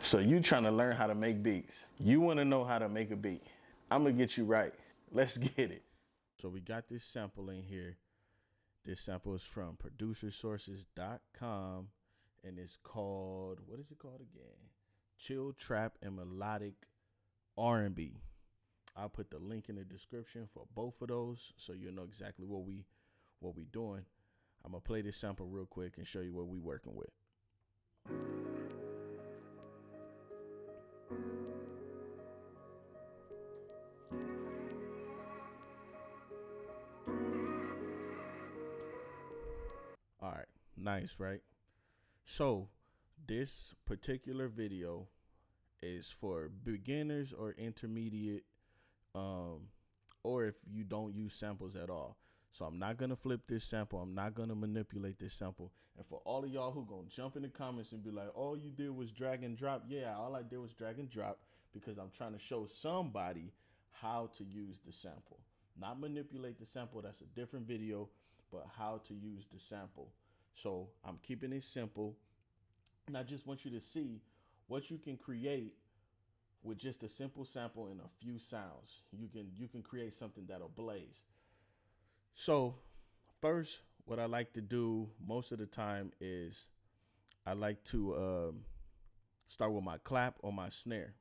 So you trying to learn how to make beats. You want to know how to make a beat. I'm going to get you right. Let's get it. So we got this sample in here. This sample is from producersources.com and it's called, what is it called again? Chill, Trap, and Melodic R&B. I'll put the link in the description for both of those so you'll know exactly what we doing. I'm going to play this sample real quick and show you what we working with. All right, nice, right? So this particular video is for beginners or intermediate, or if you don't use samples at all. So I'm not gonna flip this sample. I'm not gonna manipulate this sample. And for all of y'all who gonna jump in the comments and be like, all you did was drag and drop. Yeah, all I did was drag and drop because I'm trying to show somebody how to use the sample. Not manipulate the sample, that's a different video, but how to use the sample. So I'm keeping it simple. And I just want you to see what you can create with just a simple sample and a few sounds. You can create something that'll blaze. So first, what I like to do most of the time is I like to start with my clap or my snare.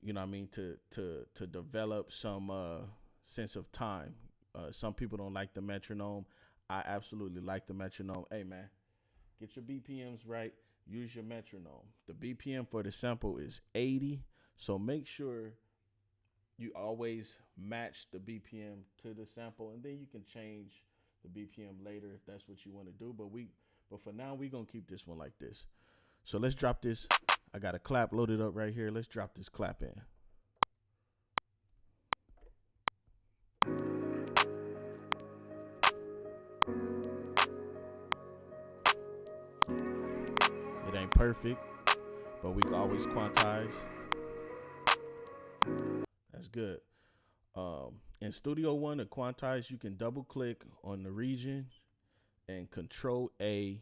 You know what I mean? To develop some sense of time. Some people don't like the metronome. I absolutely like the metronome. Hey man, get your BPMs right. Use your metronome. The BPM for the sample is 80. So make sure you always match the BPM to the sample, and then you can change the BPM later if that's what you want to do. But for now, we're gonna keep this one like this. So let's drop this. I got a clap loaded up right here. Let's drop this clap in. It ain't perfect, but we can always quantize. That's good. In Studio One to quantize, you can double click on the region and Control A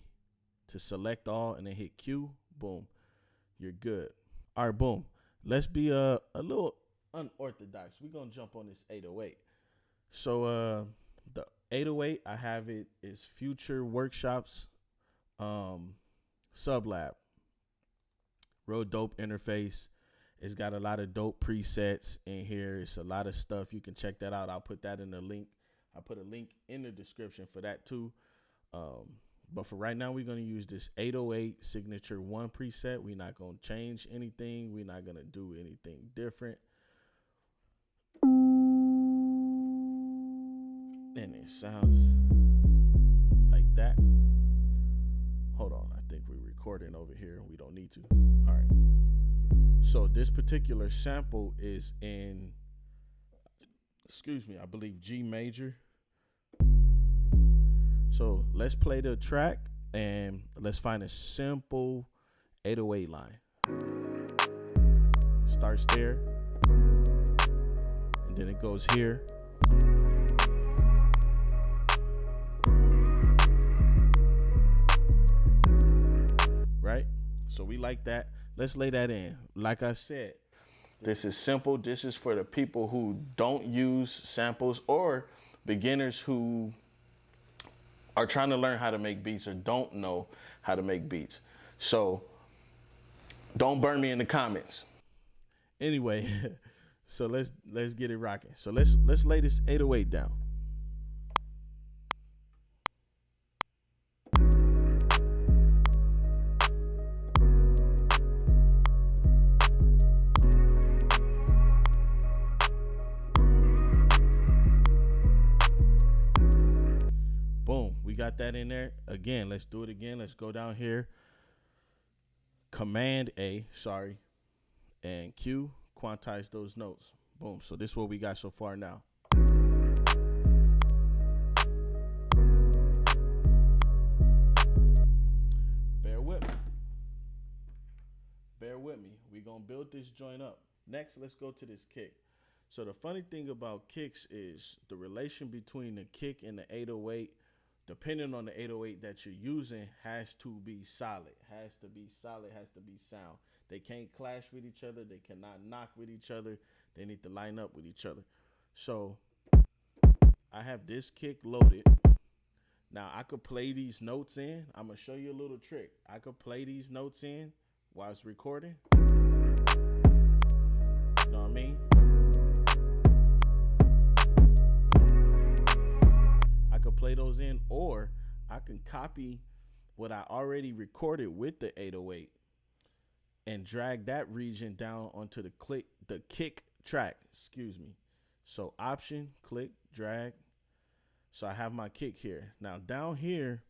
to select all and then hit Q. Boom. You're good. All right, boom. Let's be a little unorthodox. We're going to jump on this 808. So the 808, I have it is Future Workshops SUBLAB. Real dope interface. It's got a lot of dope presets in here. It's a lot of stuff. You can check that out. I'll put that in the link. I'll put a link in the description for that too. But for right now, we're going to use this 808 Signature 1 preset. We're not going to change anything. We're not going to do anything different. And it sounds like that. Hold on. I think we're recording over here. We don't need to. All right. So this particular sample is in, I believe G major. So let's play the track and let's find a simple 808 line. Starts there, and then it goes here. Right? So we like that. Let's lay that in. Like I said, this is simple. This is for the people who don't use samples or beginners who are trying to learn how to make beats or don't know how to make beats. So don't burn me in the comments. Anyway, so let's get it rocking. So let's lay this 808 down. Boom, we got that in there. Again, let's do it again. Let's go down here. Command A, and Q, quantize those notes. Boom, so this is what we got so far now. Bear with me. We're going to build this joint up. Next, let's go to this kick. So the funny thing about kicks is the relation between the kick and the 808 depending on the 808 that you're using, has to be solid, has to be solid, has to be sound. They can't clash with each other. They cannot knock with each other. They need to line up with each other. So I have this kick loaded. Now I could play these notes in. I'm gonna show you a little trick. I could play these notes in while it's recording. You know what I mean? I could play those in, or I can copy what I already recorded with the 808 and drag that region down onto the kick track. Excuse me. So option, click, drag. So I have my kick here. Now down here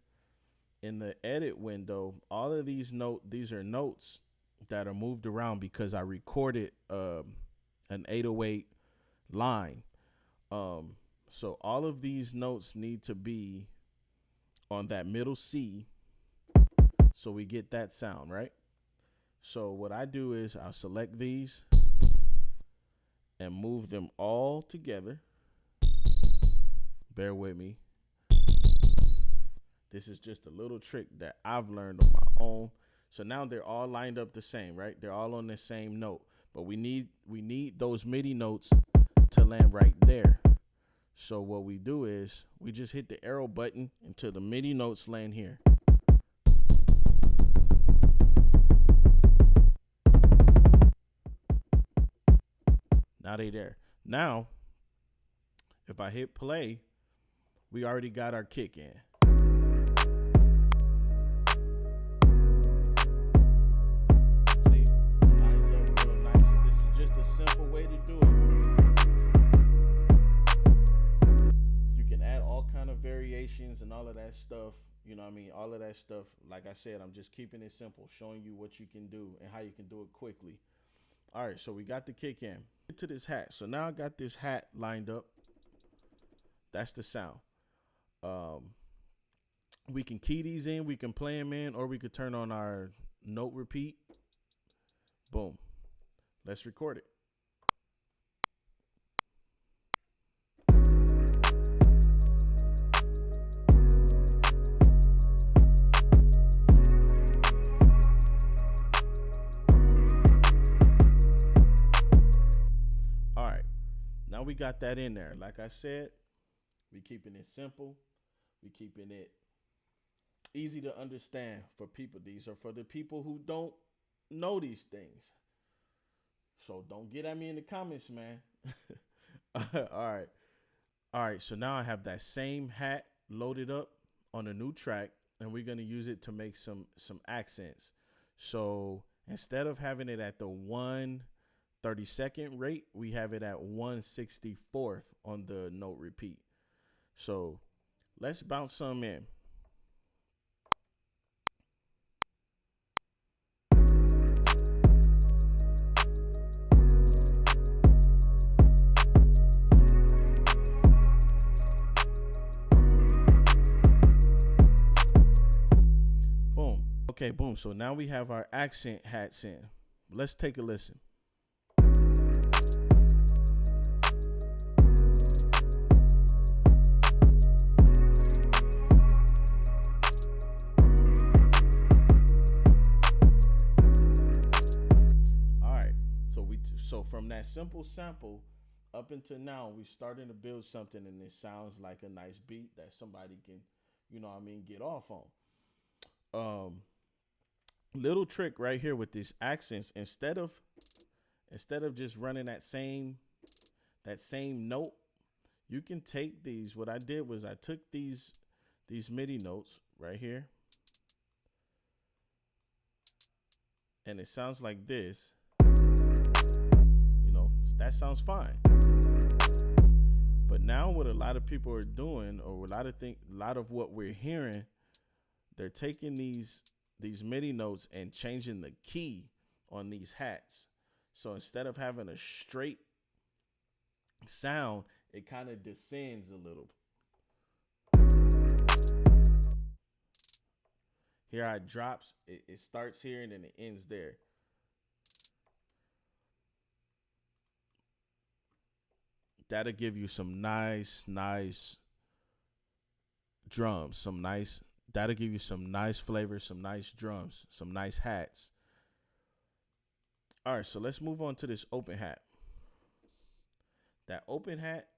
in the edit window, all of these are notes that are moved around because I recorded an 808 line. So all of these notes need to be on that middle C so we get that sound, right? So what I do is I'll select these and move them all together. Bear with me. This is just a little trick that I've learned on my own. So now they're all lined up the same, right? They're all on the same note. But we need those MIDI notes to land right there. So what we do is we just hit the arrow button until the MIDI notes land here. Now they there. Now, if I hit play, we already got our kick in. See, lines up real nice. This is just a simple way to do it. You can add all kind of variations and all of that stuff. You know what I mean? All of that stuff. Like I said, I'm just keeping it simple, showing you what you can do and how you can do it quickly. All right, so we got the kick in. Get to this hat. So now I got this hat lined up. That's the sound. We can key these in, we can play them in, or we could turn on our note repeat. Boom. Let's record it. All right. Now we got that in there. Like I said, we keeping it simple. We keeping it easy to understand for people. These are for the people who don't know these things. So don't get at me in the comments, man. All right. So now I have that same hat loaded up on a new track, and we're going to use it to make some accents. So instead of having it at the 1/32 rate, we have it at 1/64 on the note repeat. So let's bounce some in. Boom. Okay, boom. So now we have our accent hats in. Let's take a listen. So from that simple sample up until now, we're starting to build something, and it sounds like a nice beat that somebody can, you know what I mean, get off on. Little trick right here with these accents, instead of just running that same note, you can take these. What I did was I took these MIDI notes right here, and it sounds like this. That sounds fine. But now what a lot of people are doing, or a lot of what we're hearing, they're taking these MIDI notes and changing the key on these hats. So instead of having a straight sound, it kind of descends a little. Here it drops, it starts here and then it ends there. That'll give you some nice drums, that'll give you some nice flavor, some nice drums, some nice hats. All right, so let's move on to this open hat. That open hat,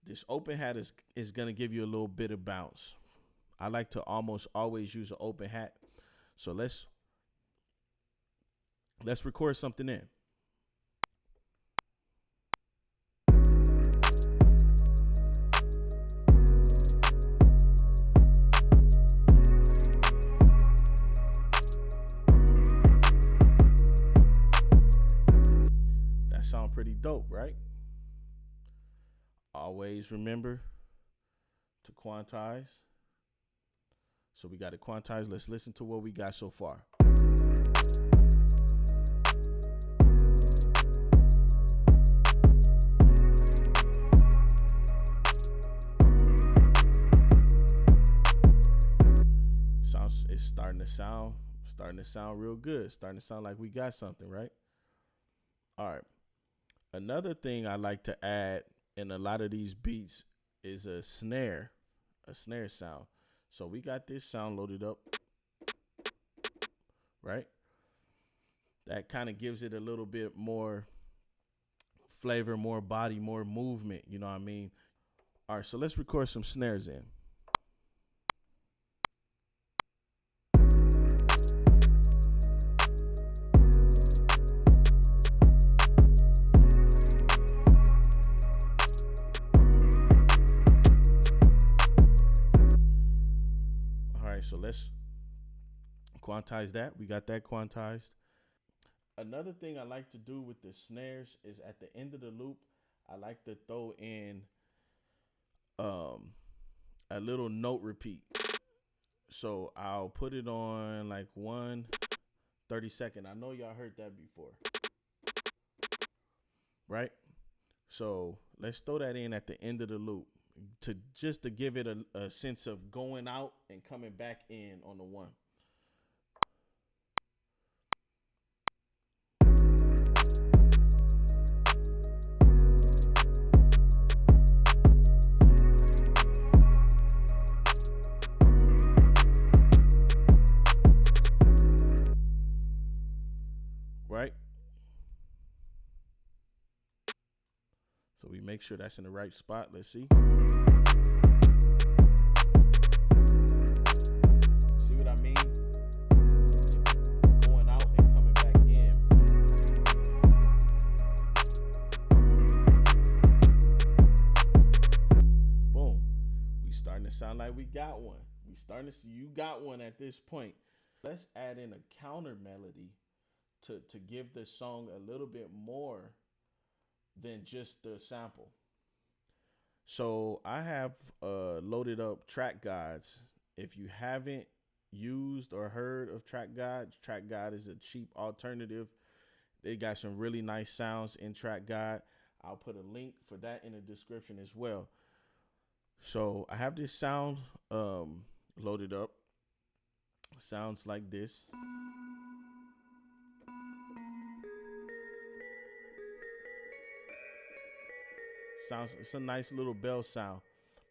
this open hat is gonna give you a little bit of bounce. I like to almost always use an open hat. So let's record something in. That sound pretty dope, right? Always remember to quantize. So we got to quantize. Let's listen to what we got so far. It's starting to sound real good. Starting to sound like we got something, right? All right. Another thing I like to add in a lot of these beats is a snare sound. So we got this sound loaded up, right? That kind of gives it a little bit more flavor, more body, more movement, you know what I mean? All right, so let's record some snares in. So let's quantize that. We got that quantized. Another thing I like to do with the snares is at the end of the loop, I like to throw in a little note repeat. So I'll put it on like 1/32. I know y'all heard that before, right? So let's throw that in at the end of the loop to give it a sense of going out and coming back in on the one. Right? So we make sure that's in the right spot. Let's see. See what I mean? Going out and coming back in. Boom. We starting to sound like we got one. We starting to see you got one at this point. Let's add in a counter melody to give the song a little bit more than just the sample. So I have loaded up TRACKGODs. If you haven't used or heard of TRACKGOD is a cheap alternative. They got some really nice sounds in TRACKGOD. I'll put a link for that in the description as well. So I have this sound loaded up. Sounds like this. It's a nice little bell sound.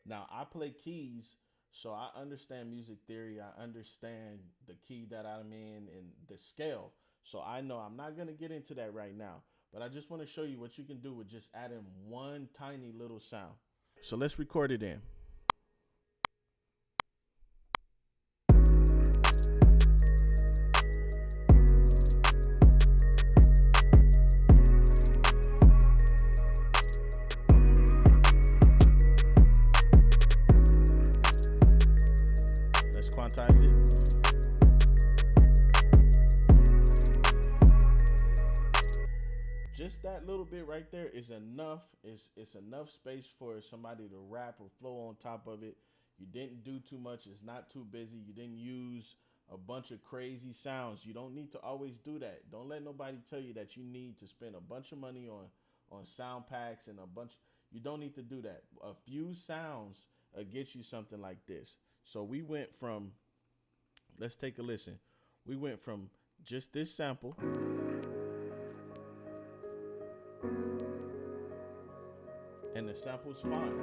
Now I play keys, so I understand music theory. I understand the key that I'm in and the scale. So I know I'm not gonna get into that right now, but I just want to show you what you can do with just adding one tiny little sound. So let's record it in. Quantize it. Just that little bit right there is enough. It's enough space for somebody to rap or flow on top of it. You didn't do too much. It's not too busy. You didn't use a bunch of crazy sounds. You don't need to always do that. Don't let nobody tell you that you need to spend a bunch of money on sound packs and a bunch. You don't need to do that. A few sounds get you something like this. So we went from, let's take a listen. We went from just this sample and the sample's fine.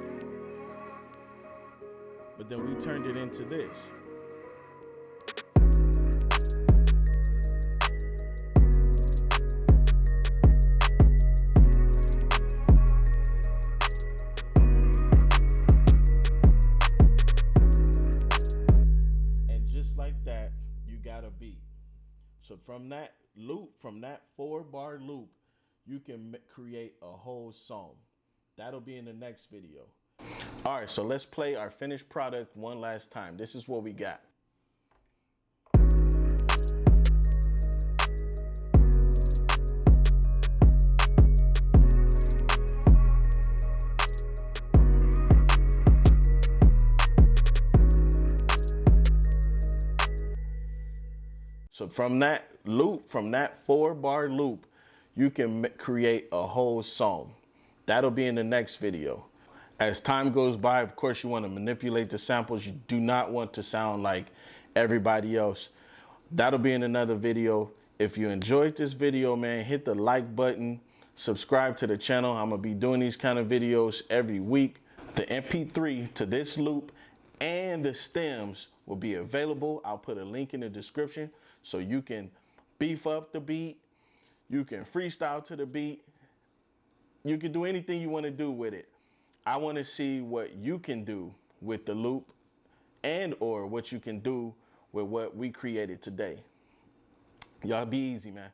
but then we turned it into this. And just like that, you got a beat. So from that loop, from that 4-bar loop, you can create a whole song. That'll be in the next video. All right, so let's play our finished product one last time. This is what we got. So from that loop, from that 4-bar loop, you can create a whole song. That'll be in the next video. As time goes by, of course, you want to manipulate the samples. You do not want to sound like everybody else. That'll be in another video. If you enjoyed this video, man, hit the like button, subscribe to the channel. I'm going to be doing these kind of videos every week. The MP3 to this loop and the stems will be available. I'll put a link in the description so you can beef up the beat. You can freestyle to the beat. You can do anything you want to do with it. I want to see what you can do with the loop and or what you can do with what we created today. Y'all be easy, man.